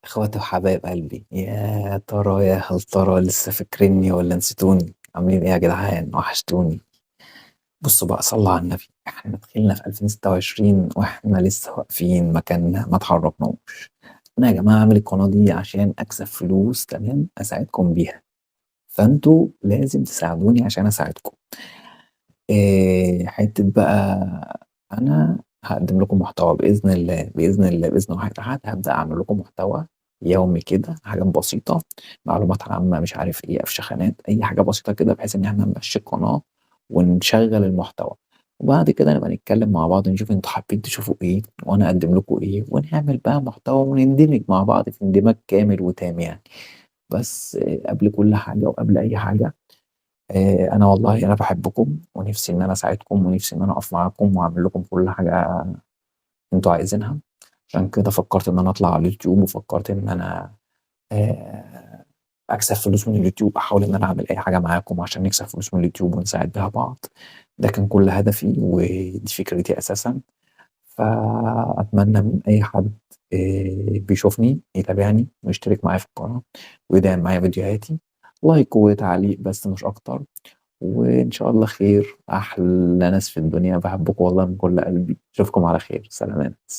اخواتي وحبايب قلبي، يا ترى يا هل ترى لسه فاكريني ولا نسيتوني؟ عاملين ايه يا جدعان؟ وحشتوني. بصوا بقى، صلوا على النبي، احنا دخلنا في 2026 واحنا لسه واقفين مكاننا ما اتحركناش. انا يا جماعه عامل القناه دي عشان اكسب فلوس، تمام، اساعدكم بيها. فانتوا لازم تساعدوني عشان اساعدكم. حته بقى. انا هقدم لكم محتوى باذن الله باذن الله باذن واحد احد. هبدا اعمل لكم محتوى يومي كده، حاجات بسيطه، معلومات عامه، مش عارف ايه، افشخانات، اي حاجه بسيطه كده، بحيث ان احنا نمشي القناه ونشغل المحتوى. وبعد كده نبقى نتكلم مع بعض، نشوف انتوا حابين تشوفوا ايه وانا اقدم لكم ايه، ونعمل بقى محتوى ونندمج مع بعض في اندماج كامل وتام يعني. بس قبل كل حاجه وقبل اي حاجه، انا والله انا بحبكم ونفسي ان انا اساعدكم ونفسي ان انا اقف معاكم واعمل لكم كل حاجه انتوا عايزينها. عشان كده فكرت ان انا اطلع على اليوتيوب، وفكرت ان انا آه، اكسب فلوس من اليوتيوب، احاول ان انا اعمل اي حاجه معاكم عشان نكسب فلوس من اليوتيوب ونساعد بيها بعض. ده كان كل هدفي ودي فكرتي اساسا. فاتمنى من اي حد بيشوفني يتابعني ويشترك معايا في القناه ويدعم معايا فيديوهاتي. لايك وتعليق بس مش اكتر. وإن شاء الله خير. أحلى ناس في الدنيا، بحبكم والله من كل قلبي. أشوفكم على خير. سلامات.